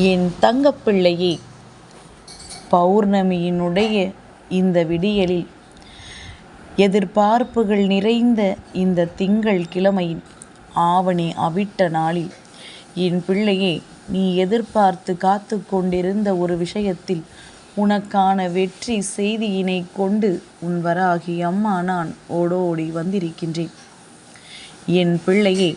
என் தங்கப்பிள்ளையே, பௌர்ணமியினுடைய இந்த விடியலில், எதிர்பார்ப்புகள் நிறைந்த இந்த திங்கள் கிழமையின் ஆவணி அவிட்ட நாளில், என் பிள்ளையே, நீ எதிர்பார்த்து காத்து கொண்டிருந்த ஒரு விஷயத்தில் உனக்கான வெற்றி செய்தியினை கொண்டு உன் வராகி அம்மா நான் ஓடோடி வந்திருக்கின்றேன். என் பிள்ளையே,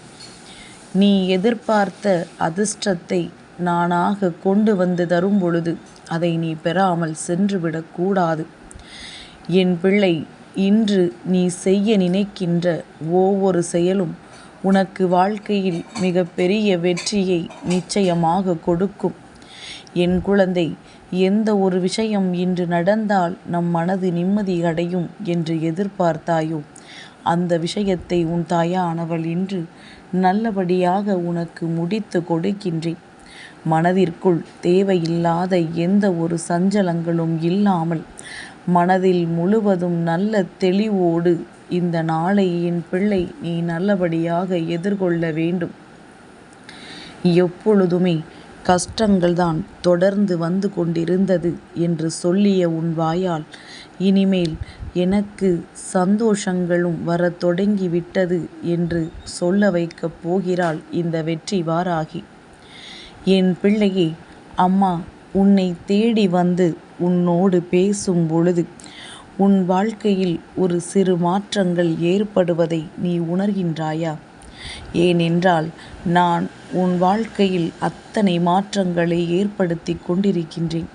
நீ எதிர்பார்த்த அதிர்ஷ்டத்தை நானாக கொண்டு வந்து தரும் பொழுது அதை நீ பெறாமல் சென்றுவிடக்கூடாது. என் பிள்ளை, இன்று நீ செய்ய நினைக்கின்ற ஒவ்வொரு செயலும் உனக்கு வாழ்க்கையில் மிக பெரிய வெற்றியை நிச்சயமாக கொடுக்கும். என் குழந்தை, எந்த ஒரு விஷயம் இன்று நடந்தால் நம் மனது நிம்மதி அடையும் என்று எதிர்பார்த்தாயோ, அந்த விஷயத்தை உன் தாயானவள் இன்று நல்லபடியாக உனக்கு முடித்து கொடுக்கின்றேன். மனதிற்குள் தேவையில்லாத எந்த ஒரு சஞ்சலங்களும் இல்லாமல் மனதில் முழுவதும் நல்ல தெளிவோடு இந்த நாளை என் பிள்ளை நீ நல்லபடியாக எதிர்கொள்ள வேண்டும். எப்பொழுதுமே கஷ்டங்கள் தான் தொடர்ந்து வந்து கொண்டிருந்தது என்று சொல்லிய உன் வாயால் இனிமேல் எனக்கு சந்தோஷங்களும் வர தொடங்கிவிட்டது என்று சொல்ல வைக்கப் போகிறாள் இந்த வெற்றி வாராகி. என் பிள்ளையே, அம்மா உன்னை தேடி வந்து உன்னோடு பேசும் பொழுது உன் வாழ்க்கையில் ஒரு சிறு மாற்றங்கள் ஏற்படுவதை நீ உணர்கின்றாயா? ஏனென்றால் நான் உன் வாழ்க்கையில் அத்தனை மாற்றங்களை ஏற்படுத்தி கொண்டிருக்கின்றேன்.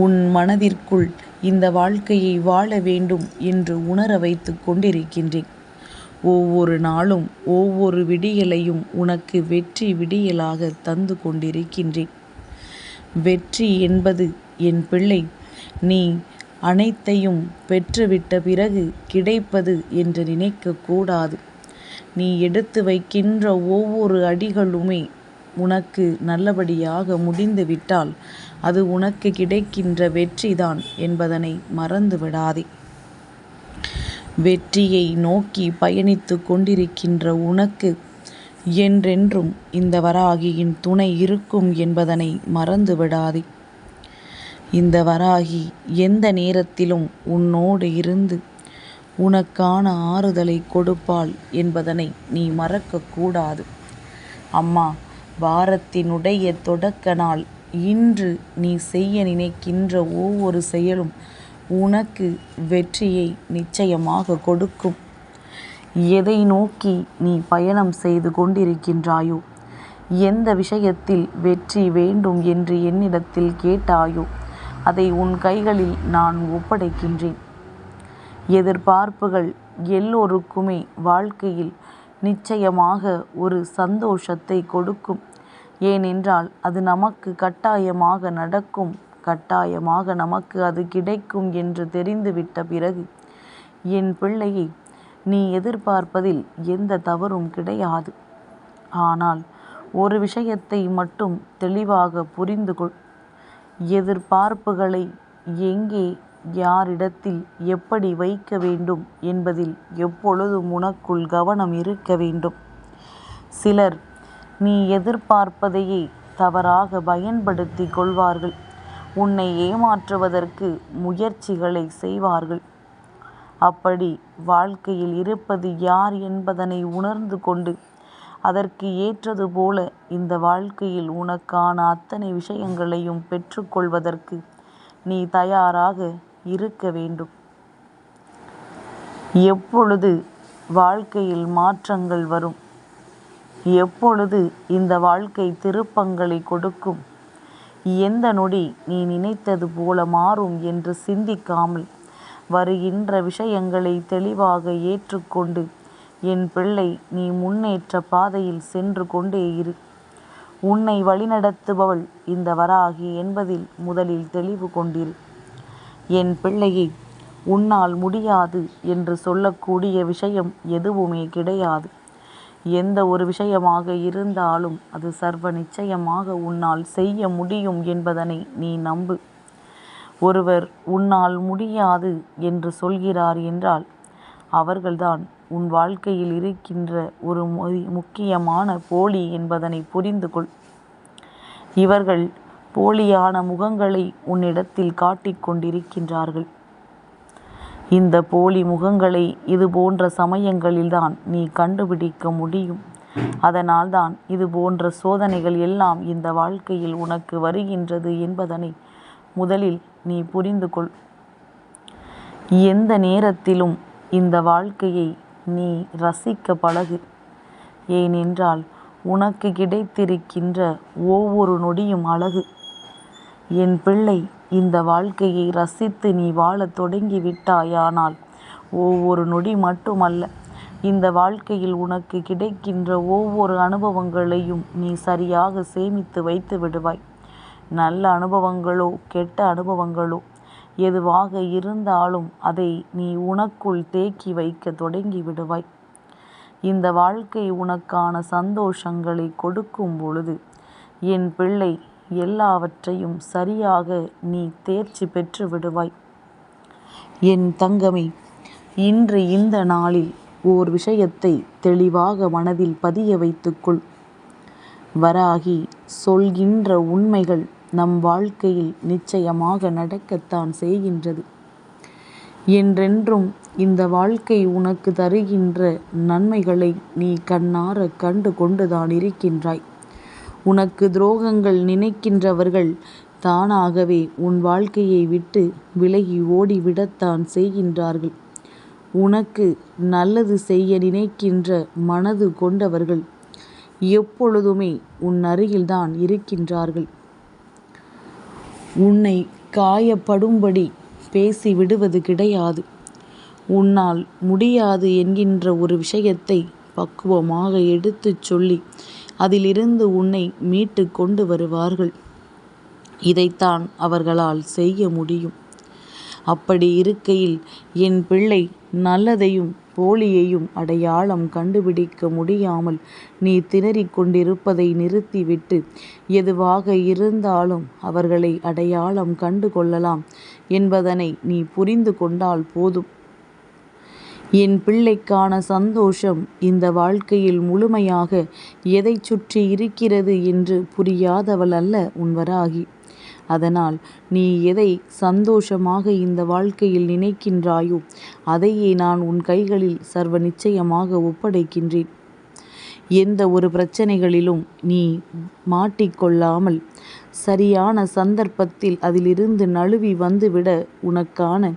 உன் மனதிற்குள் இந்த வாழ்க்கையை வாழ வேண்டும் என்று உணர வைத்து கொண்டிருக்கின்றேன். ஒவ்வொரு நாளும் ஒவ்வொரு விடியலையும் உனக்கு வெற்றி விடியலாக தந்து கொண்டிருக்கின்றேன். வெற்றி என்பது என் பிள்ளை, நீ அனைத்தையும் பெற்றுவிட்ட பிறகு கிடைப்பது என்று நினைக்கக்கூடாது. நீ எடுத்து வைக்கின்ற ஒவ்வொரு அடிகளுமே உனக்கு நல்லபடியாக முடிந்துவிட்டால் அது உனக்கு கிடைக்கின்ற வெற்றிதான் என்பதனை மறந்து விடாதே. வெற்றியை நோக்கி பயணித்து கொண்டிருக்கின்ற உனக்கு என்றென்றும் இந்த வராகியின் துணை இருக்கும் என்பதனை மறந்து விடாதே. இந்த வராகி எந்த நேரத்திலும் உன்னோடு இருந்து உனக்கான ஆறுதலை கொடுப்பாள் என்பதனை நீ மறக்கக்கூடாது. அம்மா, வாரத்தினுடைய தொடக்க நாள் இன்று நீ செய்ய நினைக்கின்ற ஒவ்வொரு செயலும் உனக்கு வெற்றியை நிச்சயமாக கொடுக்கும். எதை நோக்கி நீ பயணம் செய்து கொண்டிருக்கின்றாயோ, எந்த விஷயத்தில் வெற்றி வேண்டும் என்று என்னிடத்தில் கேட்டாயோ, அதை உன் கைகளில் நான் ஒப்படைக்கின்றேன். எதிர்பார்ப்புகள் எல்லோருக்குமே வாழ்க்கையில் நிச்சயமாக ஒரு சந்தோஷத்தை கொடுக்கும். ஏனென்றால் அது நமக்கு கட்டாயமாக நடக்கும், கட்டாயமாக நமக்கு அது கிடைக்கும் என்று தெரிந்துவிட்ட பிறகு என் பிள்ளையை, நீ எதிர்பார்ப்பதில் எந்த தவறும் கிடையாது. ஆனால் ஒரு விஷயத்தை மட்டும் தெளிவாக புரிந்து கொள். எதிர்பார்ப்புகளை எங்கே, யாரிடத்தில் எப்படி வைக்க வேண்டும் என்பதில் எப்பொழுதும் உனக்குள் கவனம் இருக்க வேண்டும். சிலர் நீ எதிர்பார்ப்பதையே தவறாக பயன்படுத்தி கொள்வார்கள். உன்னை ஏமாற்றுவதற்கு முயற்சிகளை செய்வார்கள். அப்படி வாழ்க்கையில் இருப்பது யார் என்பதனை உணர்ந்து கொண்டு அதற்கு ஏற்றது போல இந்த வாழ்க்கையில் உனக்கான அத்தனை விஷயங்களையும் பெற்றுக்கொள்வதற்கு நீ தயாராக இருக்க வேண்டும். எப்பொழுது வாழ்க்கையில் மாற்றங்கள் வரும், எப்பொழுது இந்த வாழ்க்கை திருப்பங்களை கொடுக்கும், எந்த நொடி நீ நினைத்தது போல மாறும் என்று சிந்திக்காமல் வருகின்ற விஷயங்களை தெளிவாக ஏற்றுக்கொண்டு என் பிள்ளை நீ முன்னேற்ற பாதையில் சென்று கொண்டே இரு. உன்னை வழிநடத்துபவள் இந்த வராகி என்பதில் முதலில் தெளிவு கொண்டிரு. என் பிள்ளையை, உன்னால் முடியாது என்று சொல்லக்கூடிய விஷயம் எதுவுமே கிடையாது. எந்த ஒரு விஷயமாக இருந்தாலும் அது சர்வ நிச்சயமாக உன்னால் செய்ய முடியும் என்பதனை நீ நம்பு. ஒருவர் உன்னால் முடியாது என்று சொல்கிறார் என்றால் அவர்கள்தான் உன் வாழ்க்கையில் இருக்கின்ற ஒரு முக்கியமான போலி என்பதனை புரிந்து கொள். இவர்கள் போலியான முகங்களை உன்னிடத்தில் காட்டிக் கொண்டிருக்கின்றார்கள். இந்த போலி முகங்களை இது போன்ற சமயங்களில்தான் நீ கண்டுபிடிக்க முடியும். அதனால்தான் இது போன்ற சோதனைகள் எல்லாம் இந்த வாழ்க்கையில் உனக்கு வருகின்றது என்பதனை முதலில் நீ புரிந்து கொள். எந்த நேரத்திலும் இந்த வாழ்க்கையை நீ ரசிக்க பழகு. ஏனென்றால் உனக்கு கிடைத்திருக்கின்ற ஒவ்வொரு நொடியும் அழகு. என் பிள்ளை, இந்த வாழ்க்கையை ரசித்து நீ வாழத் தொடங்கி விட்டாயானால் ஒவ்வொரு நொடி மட்டுமல்ல, இந்த வாழ்க்கையில் உனக்கு கிடைக்கின்ற ஒவ்வொரு அனுபவங்களையும் நீ சரியாக சேமித்து வைத்து விடுவாய். நல்ல அனுபவங்களோ கெட்ட அனுபவங்களோ எதுவாக இருந்தாலும் அதை நீ உனக்குள் தேக்கி வைக்க தொடங்கி விடுவாய். இந்த வாழ்க்கை உனக்கான சந்தோஷங்களை கொடுக்கும் பொழுது என் பிள்ளை, எல்லாவற்றையும் சரியாக நீ தேர்ச்சி பெற்று விடுவாய். என் தங்கமே, இன்று இந்த நாளில் ஓர் விஷயத்தை தெளிவாக மனதில் பதிய வைத்துக்கொள். வராகி சொல்கின்ற உண்மைகள் நம் வாழ்க்கையில் நிச்சயமாக நடக்கத்தான் செய்கின்றது. என்றென்றும் இந்த வாழ்க்கை உனக்கு தருகின்ற நன்மைகளை நீ கண்ணார கண்டு கொண்டுதான் இருக்கின்றாய். உனக்கு துரோகங்கள் நினைக்கின்றவர்கள் தானாகவே உன் வாழ்க்கையை விட்டு விலகி ஓடிவிடத்தான் செய்கின்றார்கள். உனக்கு நல்லது செய்ய நினைக்கின்ற மனது கொண்டவர்கள் எப்பொழுதுமே உன் அருகில்தான் இருக்கின்றார்கள். உன்னை காயப்படும்படி பேசி விடுவது கிடையாது. உன்னால் முடியாது என்கின்ற ஒரு விஷயத்தை பக்குவமாக எடுத்துச் சொல்லி அதிலிருந்து உன்னை மீட்டு கொண்டு வருவார்கள். இதைத்தான் அவர்களால் செய்ய முடியும். அப்படி இருக்கையில் என் பிள்ளை, நல்லதையும் போலியையும் அடையாளம் கண்டுபிடிக்க முடியாமல் நீ திணறிக் கொண்டிருப்பதை நிறுத்திவிட்டு, எதுவாக இருந்தாலும் அவர்களை அடையாளம் கண்டு கொள்ளலாம் என்பதனை நீ புரிந்து கொண்டால் போதும். என் பிள்ளைக்கான சந்தோஷம் இந்த வாழ்க்கையில் முழுமையாக எதை சுற்றி இருக்கிறது என்று புரியாதவள் அல்ல உன் வராகி. அதனால் நீ எதை சந்தோஷமாக இந்த வாழ்க்கையில் நினைக்கின்றாயோ அதையே நான் உன் கைகளில் சர்வ நிச்சயமாக ஒப்படைக்கின்றேன். எந்த ஒரு பிரச்சனைகளிலும் நீ மாட்டிக்கொள்ளாமல் சரியான சந்தர்ப்பத்தில் அதிலிருந்து நழுவி வந்துவிட உனக்கான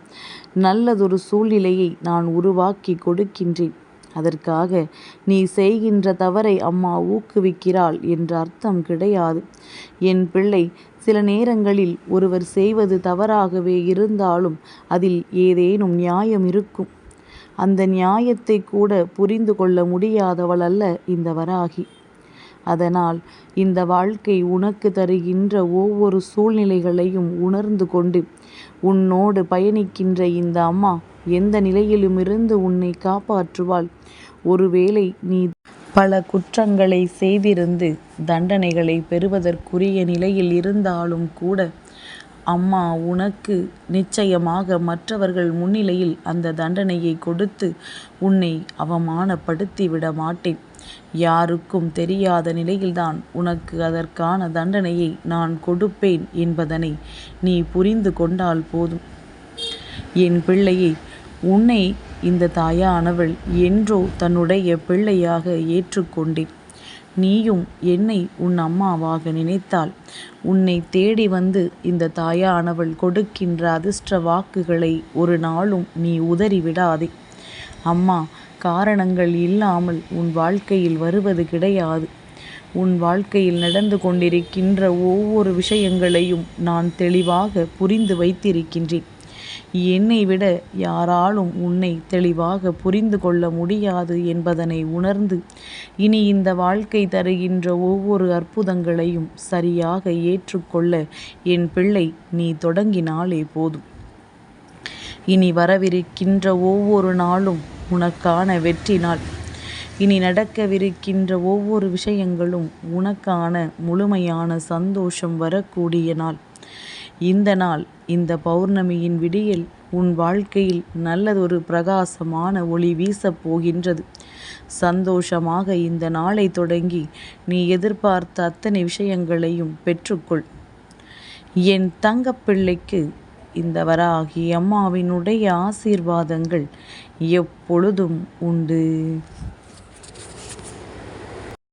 நல்லதொரு சூழ்நிலையை நான் உருவாக்கி கொடுக்கின்றேன். அதற்காக நீ செய்கின்ற தவறை அம்மா ஊக்குவிக்கிறாள் என்ற அர்த்தம் கிடையாது. என் பிள்ளை, சில நேரங்களில் ஒருவர் செய்வது தவறாகவே இருந்தாலும் அதில் ஏதேனும் நியாயம் இருக்கும். அந்த நியாயத்தை கூட புரிந்து கொள்ள முடியாதவள் அல்ல இந்த வராகி. அதனால் இந்த வாழ்க்கை உனக்கு தருகின்ற ஒவ்வொரு சூழ்நிலைகளையும் உணர்ந்து கொண்டு உன்னோடு பயணிக்கின்ற இந்த அம்மா எந்த நிலையிலுமிருந்து உன்னை காப்பாற்றுவாள். ஒருவேளை நீ பல குற்றங்களை செய்திருந்து தண்டனைகளை பெறுவதற்குரிய நிலையில் இருந்தாலும் கூட அம்மா உனக்கு நிச்சயமாக மற்றவர்கள் முன்னிலையில் அந்த தண்டனையை கொடுத்து உன்னை அவமானப்படுத்தி விட மாட்டேன். யாருக்கும் தெரியாத நிலையில்தான் உனக்கு அதற்கான தண்டனையை நான் கொடுப்பேன் என்பதனை நீ புரிந்து கொண்டால் போதும். என் பிள்ளையை, உன்னை இந்த தாயானவள் என்றோ தன்னுடைய பிள்ளையாக ஏற்றுக்கொண்டேன். நீயும் என்னை உன் அம்மாவாக நினைத்தால் உன்னை தேடி வந்து இந்த தாயானவள் கொடுக்கின்ற அதிர்ஷ்ட வாக்குகளை ஒரு நாளும் நீ உதறிவிடாதே. அம்மா காரணங்கள் இல்லாமல் உன் வாழ்க்கையில் வருவது கிடையாது. உன் வாழ்க்கையில் நடந்து கொண்டிருக்கின்ற ஒவ்வொரு விஷயங்களையும் நான் தெளிவாக புரிந்து வைத்திருக்கின்றேன். என்னை விட யாராலும் உன்னை தெளிவாக புரிந்து கொள்ள முடியாது என்பதனை உணர்ந்து இனி இந்த வாழ்க்கை தருகின்ற ஒவ்வொரு அற்புதங்களையும் சரியாக ஏற்றுக்கொள்ள என் பிள்ளை நீ தொடங்கினாலே போதும். இனி வரவிருக்கின்ற ஒவ்வொரு நாளும் உனக்கான வெற்றி நாள். இனி நடக்கவிருக்கின்ற ஒவ்வொரு விஷயங்களும் உனக்கான முழுமையான சந்தோஷம் வரக்கூடிய நாள். இந்த நாள், இந்த பௌர்ணமியின் விடியல் உன் வாழ்க்கையில் நல்லதொரு பிரகாசமான ஒளி வீசப் போகின்றது. சந்தோஷமாக இந்த நாளை தொடங்கி நீ எதிர்பார்த்த அத்தனை விஷயங்களையும் பெற்றுக்கொள். என் தங்கப்பிள்ளைக்கு இந்த வராகி அம்மாவினுடைய ஆசீர்வாதங்கள் எப்பொழுதும் உண்டு.